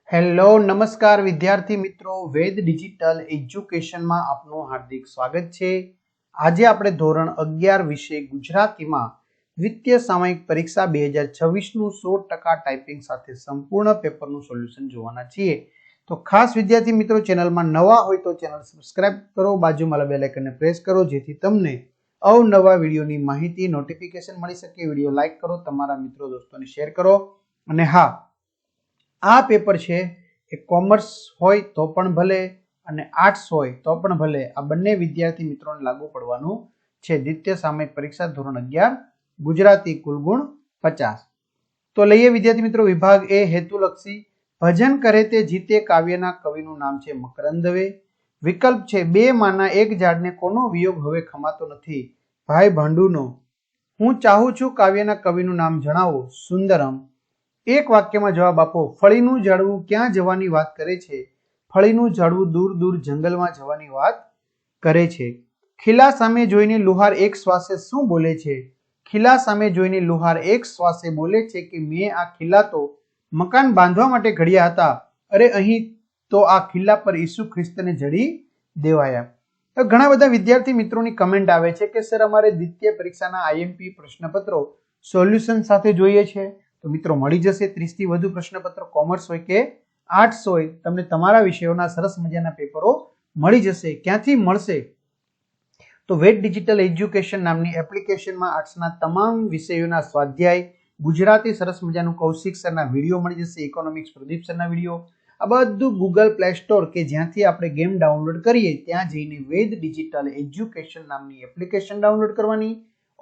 Hello નમસ્કાર વિદ્યાર્થી મિત્રો, વેદ ડિજિટલ એજ્યુકેશનમાં આપનું હાર્દિક સ્વાગત છે। આજે આપણે ધોરણ 11 વિષય ગુજરાતીમાં દ્વિતીય સામયિક પરીક્ષા 2026 નું 100% ટાઈપિંગ સાથે સંપૂર્ણ પેપરનું સોલ્યુશન જોવાના છીએ। તો ખાસ વિદ્યાર્થી મિત્રો, ચેનલમાં નવા હોય તો ચેનલ સબસ્ક્રાઇબ કરો, બાજુમાં બેલ આઇકનને પ્રેસ કરો જેથી તમને અવનવા વિડીયોની માહિતી નોટિફિકેશન મળી શકે। વિડીયો લાઈક કરો, તમારા મિત્રો દોસ્તોને શેર કરો। અને હા, આ પેપર છે એ કોમર્સ હોય તો પણ ભલે અને આર્ટ્સ હોય તો પણ ભલે, આ બંને વિદ્યાર્થી મિત્રોને લાગુ પડવાનું છે। દ્વિતીય સામયિક પરીક્ષા ધોરણ 11 ગુજરાતી, કુલ ગુણ 50। તો લઈએ વિદ્યાર્થી મિત્રો વિભાગ એ હેતુલક્ષી। ભજન કરે તે જીતે કાવ્યના કવિનું નામ છે મકરંદ દવે। વિકલ્પ છે બે માના એક ઝાડને કોનો વિયોગ હવે ખમાતો નથી, ભાઈ ભાંડુનો। હું ચાહું છું કાવ્યના કવિનું નામ જણાવો, સુંદરમ। એક વાક્યમાં જવાબ આપો। ફળીનું ઝાડવું ક્યાં જવાની વાત કરે છે, ફળીનું ઝાડવું દૂર દૂર જંગલમાં જવાની વાત કરે છે। ખીલા સામે જોઈને લુહાર એક શ્વાસે શું બોલે છે, ખીલા સામે જોઈને લુહાર એક શ્વાસે બોલે છે કે મેં આ ખીલા તો મકાન બાંધવા માટે ઘડ્યા હતા, અરે અહીં તો આ ખીલા પર ઈસુ ખ્રિસ્તને જડી દેવાયા। તો ઘણા બધા વિદ્યાર્થી મિત્રોની કમેન્ટ આવે છે કે સર અમારે દ્વિતીય પરીક્ષાના આઈએમપી પ્રશ્નપત્રો સોલ્યુશન સાથે જોઈએ છે। તો મિત્રો મળી જશે 30 થી વધુ પ્રશ્નપત્ર, કોમર્સ હોય કે આર્ટ્સ હોય, તમને તમારા વિષયોના સરસ મજાના પેપરો મળી જશે। ક્યાંથી મળશે? તો વેદ ડિજિટલ એજ્યુકેશન નામની એપ્લિકેશનમાં આર્ટ્સના તમામ વિષયોના સ્વાધ્યાય, ગુજરાતી સરસ મજાનું કૌશિક સરના વિડીયો મળી જશે, ઇકોનોમિક્સ પ્રદીપ સરના વિડીયો, આ બધું ગૂગલ પ્લે સ્ટોર કે જ્યાંથી આપણે ગેમ ડાઉનલોડ કરીએ ત્યાં જઈને વેદ ડિજિટલ એજ્યુકેશન નામની એપ્લિકેશન ડાઉનલોડ કરવાની।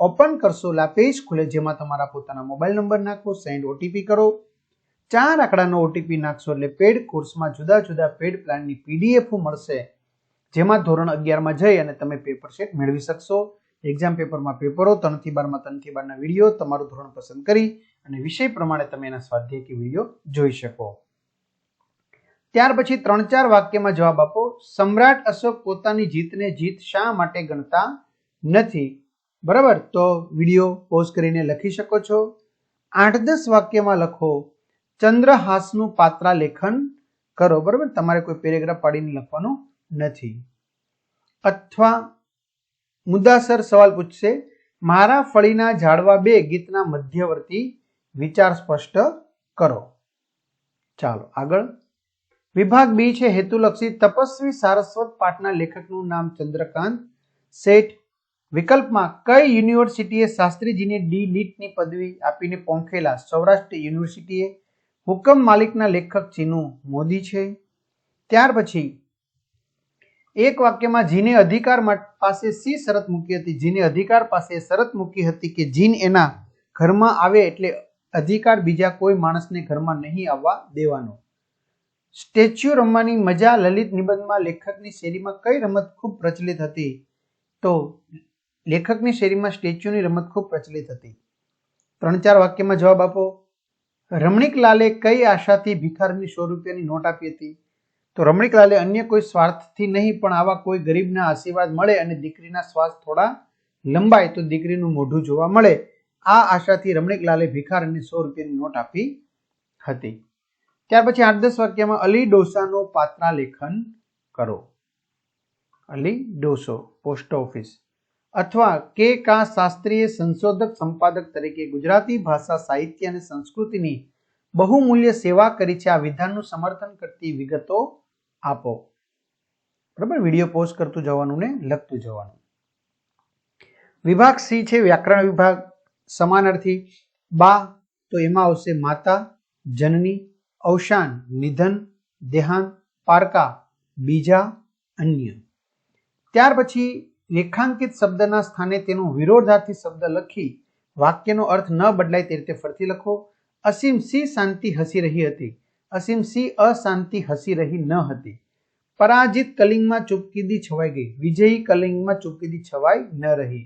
ઓપન કરશો લા પેજ ખુલે જેમાં તમારા પોતાના મોબાઈલ નંબર નાખો, સેન્ડ ઓટીપી કરો, 4 આંકડાનો ઓટીપી નાખશો એટલે પેડ કોર્સમાં જુદા જુદા પેડ પ્લાનની પીડીએફ મળશે, જેમાં ધોરણ 11 માં જઈ અને તમે પેપર સેટ મેળવી શકશો। એક્ઝામ પેપરમાં પેપરો 3 થી 12 માં 3 થી 12 ના વિડીયો તમારું ધોરણ પસંદ કરી અને વિષય પ્રમાણે તમે એના સ્વાધ્યાય કે વિડીયો જોઈ શકો। ત્યાર પછી 3-4 વાક્યમાં જવાબ આપો। સમ્રાટ અશોક પોતાની જીતને જીત શા માટે ગણતા નથી, બરાબર? તો વિડીયો પોઝ કરીને લખી શકો છો। 8-10 વાક્યમાં લખો ચંદ્રહાસનું પાત્રા લેખન કરો, બરાબર? તમારે કોઈ પેરેગ્રાફ પાડીને લખવાનું નથી। અથવા મુદ્દાસર સવાલ પૂછશે, મારા ફળીના ઝાડવા 2 ગીતના મધ્યવર્તી વિચાર સ્પષ્ટ કરો। ચાલો આગળ। વિભાગ બી છે હેતુલક્ષી। તપસ્વી સારસ્વત પાઠના લેખકનું નામ ચંદ્રકાંત શેઠ। વિકલ્પમાં કઈ યુનિવર્સિટીએ શાસ્ત્રીજીને ડી લિટની પદવી આપીને પોંખેલા, સૌરાષ્ટ્ર યુનિવર્સિટીએ। હુકમ માલિકના લેખક ચીનુ મોદી છે। ત્યાર પછી એક વાક્યમાં જીને અધિકાર પાસે સી શરત મૂકી હતી, જીને અધિકાર પાસે શરત મૂકી હતી કે જીન એના ઘરમાં આવે એટલે અધિકાર બીજા કોઈ માણસને ઘરમાં નહીં આવવા દેવાનો। સ્ટેચ્યુ રમવાની મજા લલિત નિબંધમાં લેખકની શૈલીમાં કઈ રમત ખૂબ પ્રચલિત હતી, તો લેખકની શૈલીમાં સ્ટેચ્યુની રમત ખૂબ પ્રચલિત હતી। 3-4 વાક્યમાં જવાબ આપો। રમણીકલાલે કઈ આશાથી ભિખારીની 100 રૂપિયાની નોટ આપી હતી, તો રમણીકલાલે અન્ય કોઈ સ્વાર્થથી નહીં પણ આવા કોઈ ગરીબના આશીર્વાદ મળે અને દીકરીના શ્વાસ થોડા લંબાય તો દીકરીનું મોઢું જોવા મળે, આ આશાથી રમણીકલાલે ભિખારીને 100 રૂપિયાની નોટ આપી હતી। ત્યાર પછી 8-10 વાક્યમાં અલી ડોસાનો પાત્રા લેખન કરો। અલી ડોસો પોસ્ટ ઓફિસ। અથવા કે કા શાસ્ત્રીય સંશોધક સંપાદક તરીકે ગુજરાતી ભાષા, સાહિત્ય અને સંસ્કૃતિની બહુમૂલ્ય સેવા કરી છે, આ વિધાનનું સમર્થન કરતી વિગતો આપો, બરાબર? વિડીયો પોઝ કરતું જવાનું ને લખતું જવાનું। વિભાગ સી છે વ્યાકરણ વિભાગ। સમાનાર્થી બા તો એમાં આવશે માતા, જનની, અવસાન, નિધન, દેહાંત, પારકા, બીજા, અન્ય। ત્યાર પછી રેખાંકિત શબ્દના સ્થાને તેનો વિરોધાર્થી શબ્દ લખી વાક્યનો અર્થ ન બદલાય તે રીતે ફરીથી લખો। અસીમ સી શાંતિ હસી રહી હતી, અસીમ સી અશાંતિ હસી રહી ન હતી। પરાજિત કલિંગમાં ચૂપકીદી છવાઈ ગઈ, વિજયી કલિંગમાં ચૂપકીદી છવાઈ ન રહી।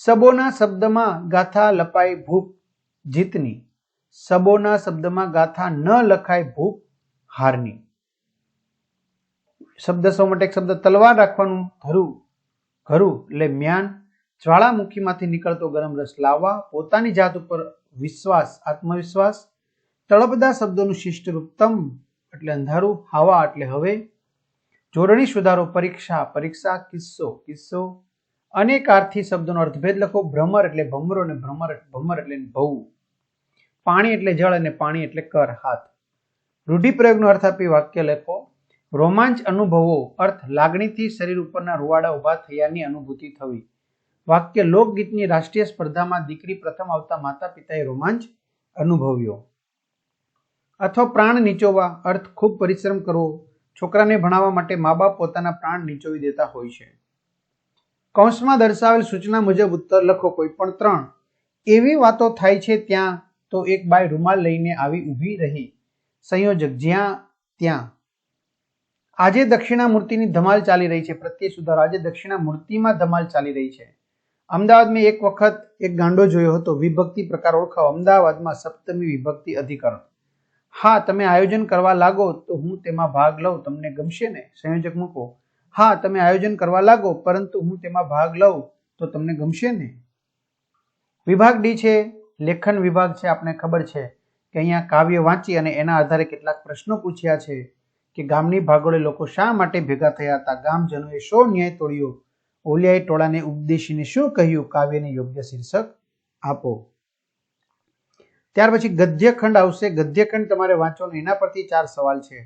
સબોના શબ્દમાં ગાથા લપાઈ ભૂપ જીતની, સબોના શબ્દમાં ગાથા ન લખાય ભૂપ હારની। શબ્દ સૌ માટે એક શબ્દ તલવાર રાખવાનું, ધરું ઘરું એટલે મ્યાન, જ્વાળામુખીમાંથી નીકળતો ગરમ રસ લાવવા, પોતાની જાત ઉપર વિશ્વાસ આત્મવિશ્વાસ, તળપદા શબ્દોનું શિષ્ટ રૂપ તમ એટલે અંધારું, હાવા એટલે હવે, જોડણી સુધારો પરીક્ષા, પરીક્ષા, કિસ્સો, કિસ્સો, અનેકાર્થી શબ્દોનો અર્થભેદ લખો. ભ્રમર એટલે ભમરો અને ભમર એટલે ભવું. પાણી એટલે જળ અને પાણી એટલે કર, હાથ. રૂઢિપ્રયોગનો અર્થ આપી વાક્ય લખો. રોમાંચ અનુભવો, અર્થ લાગણીથી શરીર ઉપરના રૂવાડા ઉભા થયાની અનુભૂતિ થવી. વાક્ય લોકગીતની રાષ્ટ્રીય સ્પર્ધામાં દીકરી પ્રથમ આવતા માતા પિતાએ રોમાંચ અનુભવ્યો. અથવા પ્રાણ નીચોવા, અર્થ ખૂબ પરિશ્રમ કરવો. છોકરાને ભણાવવા માટે મા બાપ પોતાના પ્રાણ નીચોવી દેતા હોય છે. કૌંસમાં દર્શાવેલ સૂચના મુજબ ઉત્તર લખો. કોઈ પણ 3 એવી વાતો થાય છે ત્યાં તો એક બાઈ રૂમાલ લઈને આવી ઊભી રહી. સંયોજક જ્યાં ત્યાં. આજે દક્ષિણામૂર્તિની ધમાલ ચાલી રહી છે. પ્રત્યય સુધારો, આજે દક્ષિણામૂર્તિમાં ધમાલ ચાલી રહી છે. અમદાવાદમાં એક વખત એક ગાંડો જોયો હતો. વિભક્તિ પ્રકાર ઓળખાવો. અમદાવાદમાં સપ્તમી વિભક્તિ અધિકરણ. હા, તમે આયોજન કરવા લાગો તો હું તેમાં ભાગ લઉં, તમને ગમશે ને? સંયોજક મૂકો. હા, તમે આયોજન કરવા લાગો પરંતુ હું તેમાં ભાગ લઉં તો તમને ગમશે ને? વિભાગ ડી છે લેખન વિભાગ છે. આપણે ખબર છે કે અહીંયા કાવ્ય વાંચી અને એના આધારે કેટલાક પ્રશ્નો પૂછ્યા છે કે ગામની ભાગોળે લોકો શા માટે ભેગા થયા હતા? ગામજનોએ શો ન્યાય તોડ્યો? ઓલિયાએ ટોળાને ઉપદેશીને શું કહ્યું? કાવ્યને યોગ્ય શીર્ષક આપો. ત્યાર પછી ગદ્યખંડ આવશે. ગદ્યખંડ તમારે વાંચવાનો, એના પરથી 4 સવાલ છે.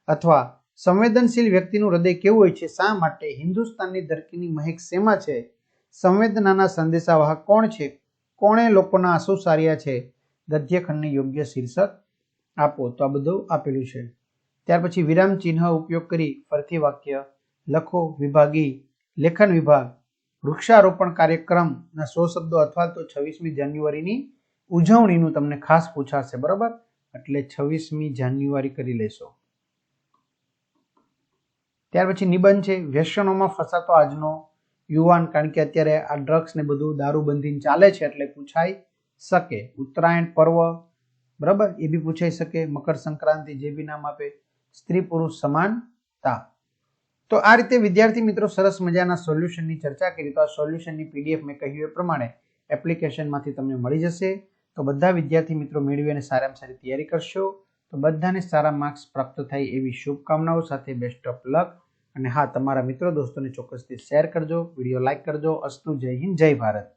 અથવા સંવેદનશીલ વ્યક્તિનું હૃદય કેવું હોય છે? શા માટે? હિન્દુસ્તાનની ધરતીની મહેક શેમાં છે? સંવેદનાના સંદેશાવાહક કોણ છે? કોણે લોકોના આંસુ સાર્યા છે? ગદ્યખંડને યોગ્ય શીર્ષક આપો. તો આ બધું આપેલું છે. ત્યાર પછી વિરામ ચિહ્ન ઉપયોગ કરી ફરતી વાક્ય લખો. વિભાગી લેખન વિભાગ વૃક્ષારોપણ કાર્યક્રમના 100 શબ્દો અથવા તો 26મી જાન્યુઆરીની ઉજવણીનું તમને ખાસ પૂછાશે, બરાબર? એટલે 26મી જાન્યુઆરી કરી લેશો. ત્યાર પછી નિબંધ છે વ્યસનોમાં ફસાતો આજનો યુવાન, કારણ કે અત્યારે આ ડ્રગ્સ ને બધું દારૂબંધી ચાલે છે એટલે પૂછાઈ શકે. ઉત્તરાયણ પર્વ, બરાબર, એ બી પૂછાઈ શકે. મકર સંક્રાંતિ, જે બી નામ આપે. સ્ત્રી પુરુષ સમાનતા. તો આ રીતે વિદ્યાર્થી મિત્રો સરસ મજાના સોલ્યુશનની ચર્ચા કરી. તો આ સોલ્યુશનની પીડીએફ મેં કહ્યું એ પ્રમાણે એપ્લિકેશનમાંથી તમને મળી જશે. તો બધા વિદ્યાર્થી મિત્રો મેળવી અને સારામાં સારી તૈયારી કરશો. તો બધાને સારા માર્ક્સ પ્રાપ્ત થાય એવી શુભકામનાઓ સાથે બેસ્ટ ઓફ લક. અને હા, તમારા મિત્રો દોસ્તોને ચોક્કસથી શેર કરજો, વિડીયો લાઇક કરજો. અસ્તુ, જય હિન્દ, જય ભારત.